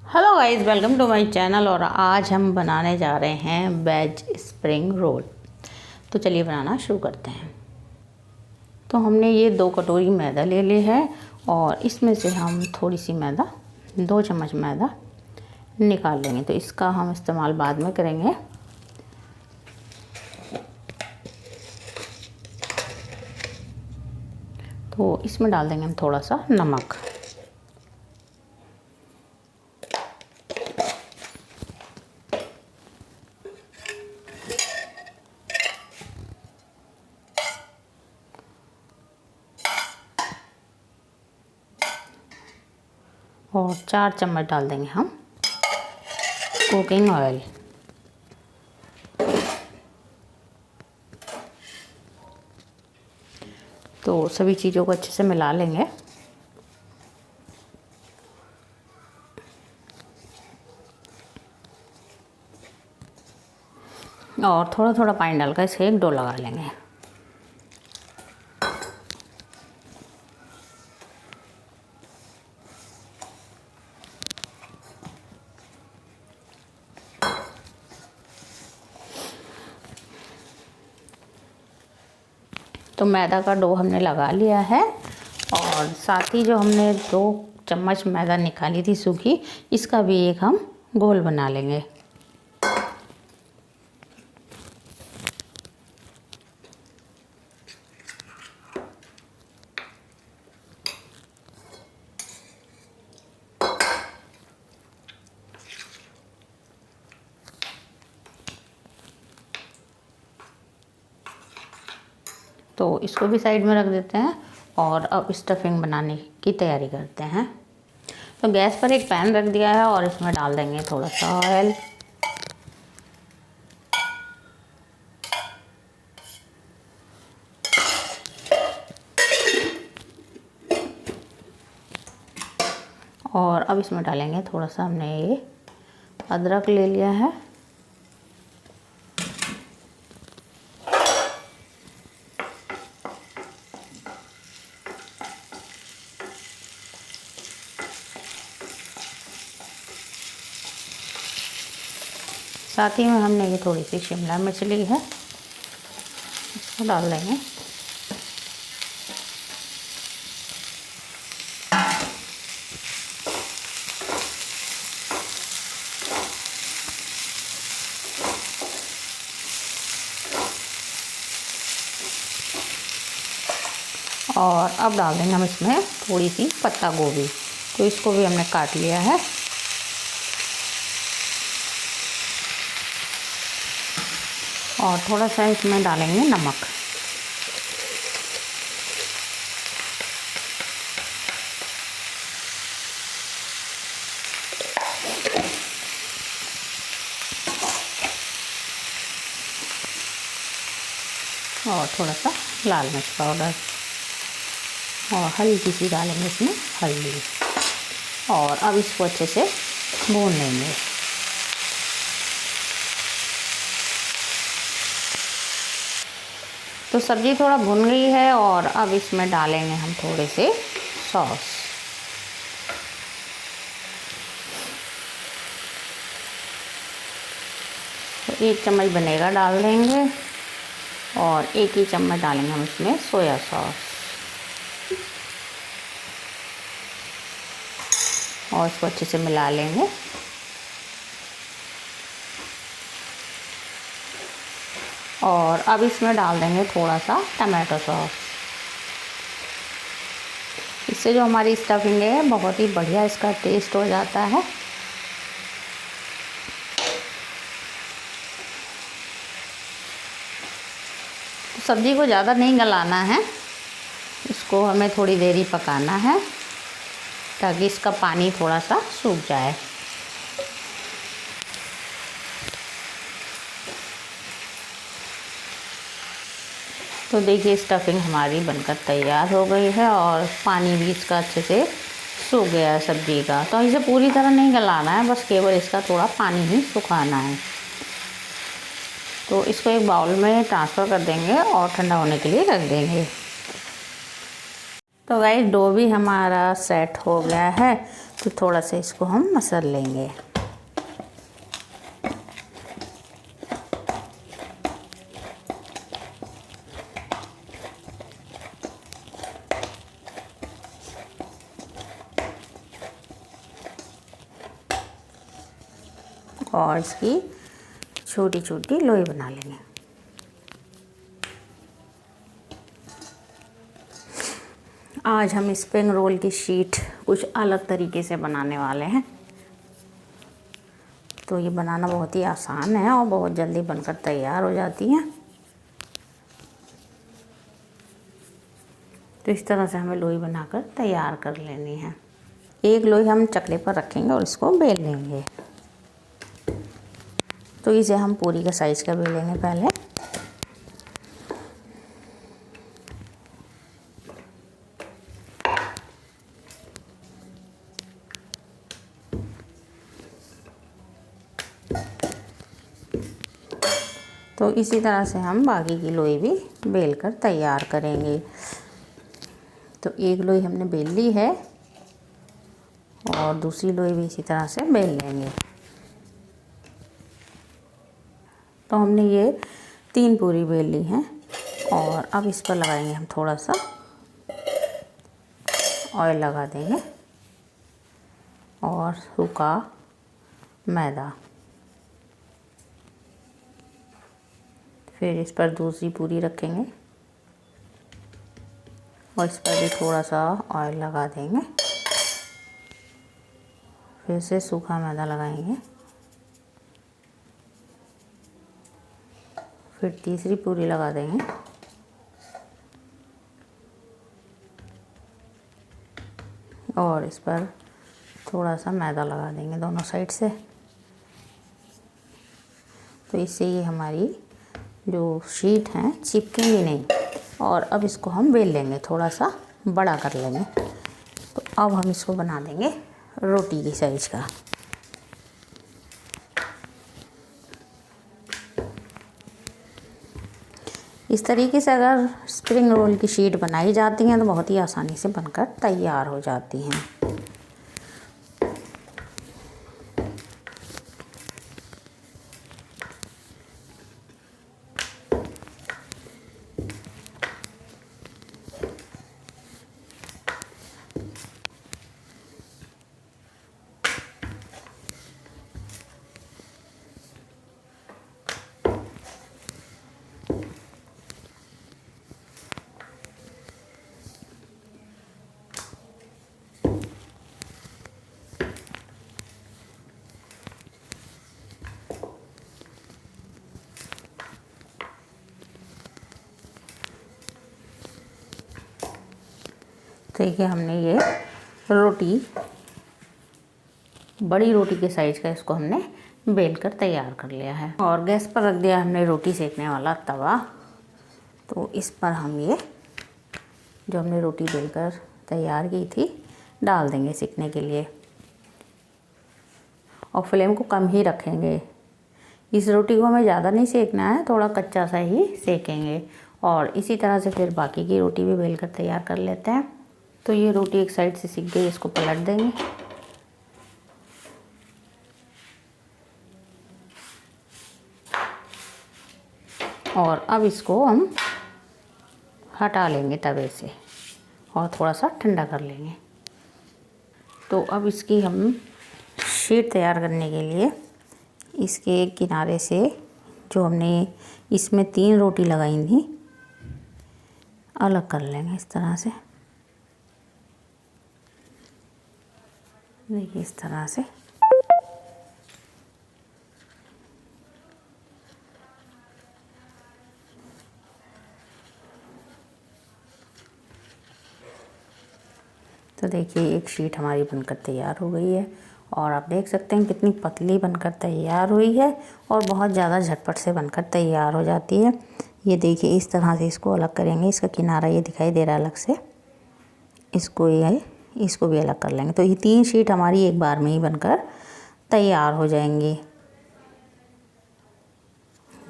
Hello guys, welcome to my channel. और आज हम बनाने जा रहे हैं वेज स्प्रिंग रोल। तो चलिए बनाना शुरू करते हैं। तो हमने ये 2 कटोरी मैदा ले ली है और इसमें से हम थोड़ी सी मैदा 2 चम्मच मैदा निकाल लेंगे। तो इसका हम इस्तेमाल बाद में करेंगे। तो इसमें डाल देंगे हम थोड़ा सा नमक। और 4 चम्मच डाल देंगे हम कुकिंग ऑयल। तो सभी चीज़ों को अच्छे से मिला लेंगे। और थोड़ा थोड़ा पानी डालकर इसे एक डो लगा लेंगे। तो मैदा का डो हमने लगा लिया है और साथ ही जो हमने 2 चम्मच मैदा निकाली थी सूखी, इसका भी एक हम घोल बना लेंगे। तो इसको भी साइड में रख देते हैं और अब स्टफिंग बनाने की तैयारी करते हैं। तो गैस पर एक पैन रख दिया है और इसमें डाल देंगे थोड़ा सा ऑयल। और अब इसमें डालेंगे थोड़ा सा, हमने ये अदरक ले लिया है। साथ ही में हमने ये थोड़ी सी शिमला मिर्च ली है, इसको डाल देंगे। और अब डाल देंगे हम इसमें थोड़ी सी पत्ता गोभी। तो इसको भी हमने काट लिया है। और थोड़ा सा इसमें डालेंगे नमक। और थोड़ा सा लाल मिर्च पाउडर और हल्की सी डालेंगे इसमें हल्दी। और अब इसको अच्छे से भून लेंगे। तो सब्ज़ी थोड़ा भुन गई है और अब इसमें डालेंगे हम थोड़े से सॉस। तो 1 चम्मच विनेगर डाल देंगे और 1 ही चम्मच डालेंगे हम इसमें सोया सॉस। और इसको अच्छे से मिला लेंगे। और अब इसमें डाल देंगे थोड़ा सा टमाटो सॉस। इससे जो हमारी स्टफिंग है बहुत ही बढ़िया इसका टेस्ट हो जाता है। तो सब्ज़ी को ज़्यादा नहीं गलाना है, इसको हमें थोड़ी देर ही पकाना है ताकि इसका पानी थोड़ा सा सूख जाए। तो देखिए स्टफिंग हमारी बनकर तैयार हो गई है और पानी भी इसका अच्छे से सूख गया है सब्ज़ी का। तो इसे पूरी तरह नहीं गलाना है, बस केवल इसका थोड़ा पानी ही सुखाना है। तो इसको एक बाउल में ट्रांसफ़र कर देंगे और ठंडा होने के लिए रख देंगे। तो गाइस डो भी हमारा सेट हो गया है। तो थोड़ा सा इसको हम मसल लेंगे। और इसकी छोटी छोटी लोई बना लेंगे। आज हम स्प्रिंग रोल की शीट कुछ अलग तरीके से बनाने वाले हैं। तो ये बनाना बहुत ही आसान है और बहुत जल्दी बनकर तैयार हो जाती है। तो इस तरह से हमें लोई बनाकर तैयार कर लेनी है। एक लोई हम चकले पर रखेंगे और इसको बेल लेंगे। तो इसे हम पूरी का साइज का बेलेंगे पहले। तो इसी तरह से हम बाकी की लोई भी बेल कर तैयार करेंगे। तो एक लोई हमने बेल ली है और दूसरी लोई भी इसी तरह से बेल लेंगे। तो हमने ये 3 पूरी बेल ली हैं और अब इस पर लगाएंगे हम थोड़ा सा ऑयल लगा देंगे और सूखा मैदा। फिर इस पर दूसरी पूरी रखेंगे और इस पर भी थोड़ा सा ऑयल लगा देंगे। फिर से सूखा मैदा लगाएंगे। फिर तीसरी पूरी लगा देंगे और इस पर थोड़ा सा मैदा लगा देंगे दोनों साइड से। तो इससे ये हमारी जो शीट हैं चिपकेंगी नहीं। और अब इसको हम बेल लेंगे, थोड़ा सा बड़ा कर लेंगे। तो अब हम इसको बना देंगे रोटी की साइज का। इस तरीके से अगर स्प्रिंग रोल की शीट बनाई जाती हैं तो बहुत ही आसानी से बनकर तैयार हो जाती हैं। ठीक है, हमने ये रोटी बड़ी रोटी के साइज का इसको हमने बेल कर तैयार कर लिया है। और गैस पर रख दिया हमने रोटी सेकने वाला तवा। तो इस पर हम ये जो हमने रोटी बेल कर तैयार की थी डाल देंगे सेकने के लिए। और फ्लेम को कम ही रखेंगे। इस रोटी को हमें ज़्यादा नहीं सेकना है, थोड़ा कच्चा सा ही सेकेंगे। और इसी तरह से फिर बाकी की रोटी भी बेल कर तैयार कर लेते हैं। तो ये रोटी एक साइड से सिक गई, इसको पलट देंगे। और अब इसको हम हटा लेंगे तवे से और थोड़ा सा ठंडा कर लेंगे। तो अब इसकी हम शीट तैयार करने के लिए इसके एक किनारे से जो हमने इसमें 3 रोटी लगाई थी अलग कर लेंगे इस तरह से। देखिए इस तरह से। तो देखिए एक शीट हमारी बनकर तैयार हो गई है और आप देख सकते हैं कितनी पतली बनकर तैयार हुई है और बहुत ज़्यादा झटपट से बनकर तैयार हो जाती है। ये देखिए इस तरह से इसको अलग करेंगे। इसका किनारा ये दिखाई दे रहा है अलग से, इसको भी अलग कर लेंगे। तो ये 3 शीट हमारी एक बार में ही बनकर तैयार हो जाएंगी।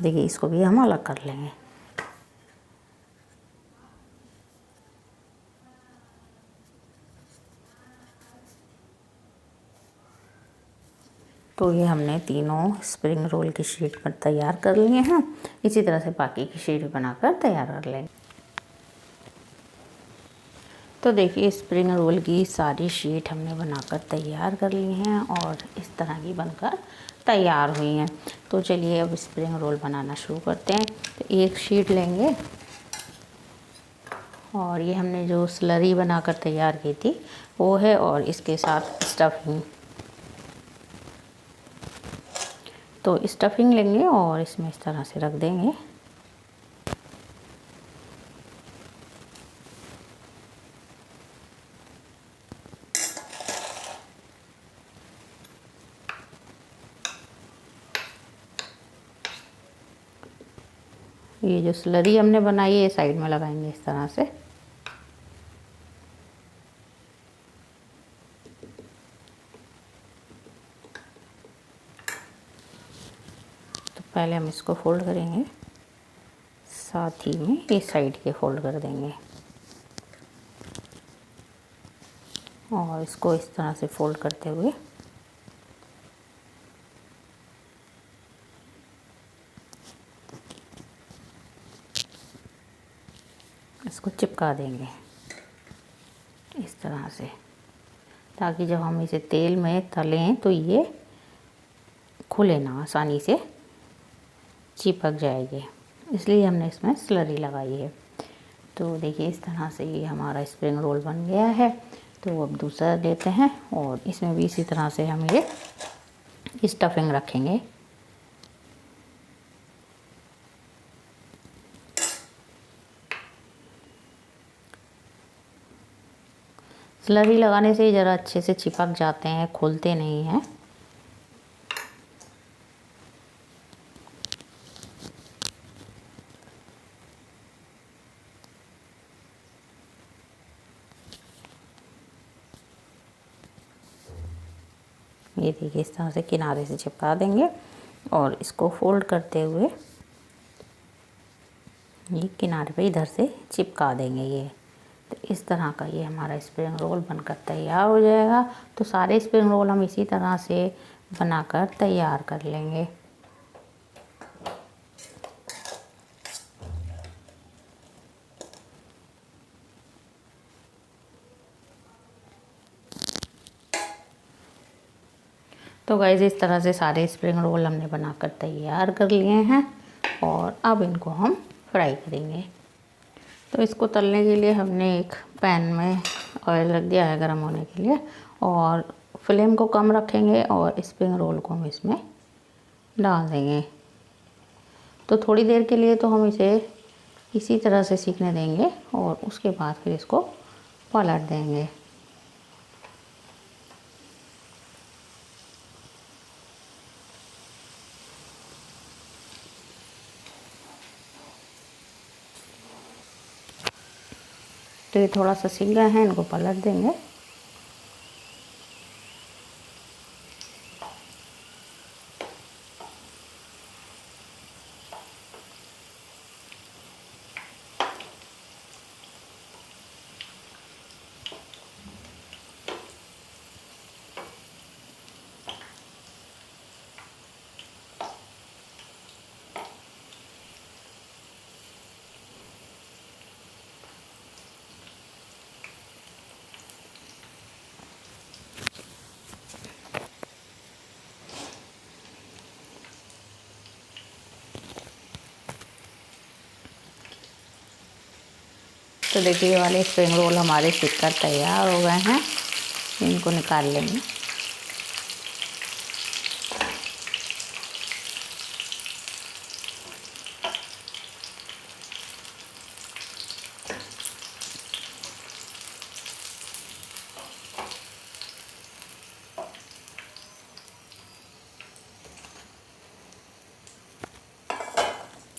देखिए इसको भी हम अलग कर लेंगे। तो ये हमने तीनों स्प्रिंग रोल की शीट पर तैयार कर लिए हैं। इसी तरह से बाकी की शीट बनाकर तैयार कर लेंगे। तो देखिए स्प्रिंग रोल की सारी शीट हमने बनाकर तैयार कर ली हैं और इस तरह की बनकर तैयार हुई हैं। तो चलिए अब स्प्रिंग रोल बनाना शुरू करते हैं। तो एक शीट लेंगे और ये हमने जो स्लरी बनाकर तैयार की थी वो है, और इसके साथ स्टफिंग। तो स्टफिंग लेंगे और इसमें इस तरह से रख देंगे। ये जो स्लरी हमने बनाई है ये साइड में लगाएंगे इस तरह से। तो पहले हम इसको फोल्ड करेंगे, साथ ही में इस साइड के फोल्ड कर देंगे और इसको इस तरह से फोल्ड करते हुए इसको चिपका देंगे इस तरह से, ताकि जब हम इसे तेल में तलें तो ये खुले ना, आसानी से चिपक जाएगी। इसलिए हमने इसमें स्लरी लगाई है। तो देखिए इस तरह से ये हमारा स्प्रिंग रोल बन गया है। तो अब दूसरा लेते हैं और इसमें भी इसी तरह से हम ये स्टफिंग रखेंगे। स्लरी लगाने से ज़रा अच्छे से चिपक जाते हैं, खुलते नहीं हैं। ये देखिए इस तरह से किनारे से चिपका देंगे और इसको फोल्ड करते हुए ये किनारे पे इधर से चिपका देंगे ये। तो इस तरह का ये हमारा स्प्रिंग रोल बनकर तैयार हो जाएगा। तो सारे स्प्रिंग रोल हम इसी तरह से बनाकर तैयार कर लेंगे। तो गाइस इस तरह से सारे स्प्रिंग रोल हमने बनाकर तैयार कर लिए हैं और अब इनको हम फ्राई करेंगे। तो इसको तलने के लिए हमने एक पैन में ऑयल रख दिया है गर्म होने के लिए, और फ्लेम को कम रखेंगे और स्प्रिंग रोल को हम इसमें डाल देंगे। तो थोड़ी देर के लिए तो हम इसे इसी तरह से सीखने देंगे और उसके बाद फिर इसको पलट देंगे। तो ये थोड़ा सा सीख गए हैं, इनको पलट देंगे। तो देखिए ये वाले स्प्रिंग रोल हमारे सिककर तैयार हो गए हैं। इनको निकाल लेंगे।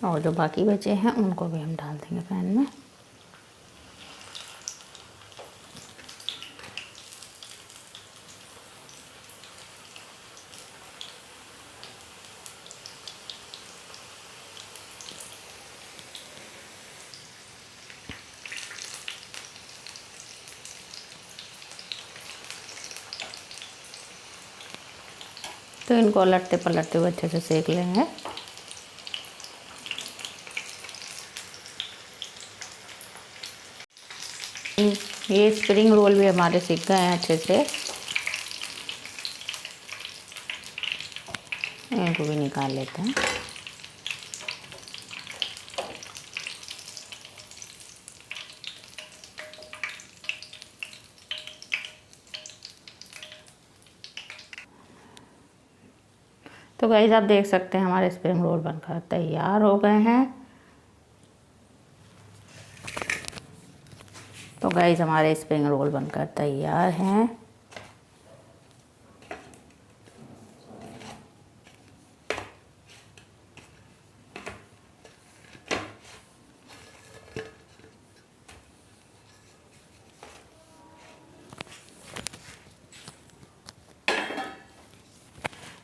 और जो बाकी बचे हैं उनको भी हम डाल देंगे पैन में। तो इनको उलटते पलटते हुए अच्छे से सेक लेंगे। ये स्प्रिंग रोल भी हमारे सीख गए हैं अच्छे से। इनको भी निकाल लेते हैं। तो गाइस आप देख सकते हैं हमारे स्प्रिंग रोल बनकर तैयार हो गए हैं। तो गाइस हमारे स्प्रिंग रोल बनकर तैयार हैं।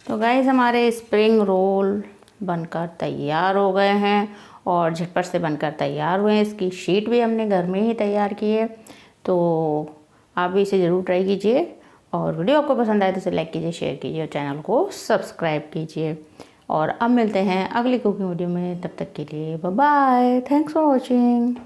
तो गाइस हमारे स्प्रिंग रोल बनकर तैयार हो गए हैं और झटपट से बनकर तैयार हुए हैं। इसकी शीट भी हमने घर में ही तैयार की है, तो आप भी इसे ज़रूर ट्राई कीजिए। और वीडियो आपको पसंद आए तो इसे लाइक कीजिए, शेयर कीजिए और चैनल को सब्सक्राइब कीजिए। और अब मिलते हैं अगली कुकिंग वीडियो में, तब तक के लिए bye bye. Thanks for watching.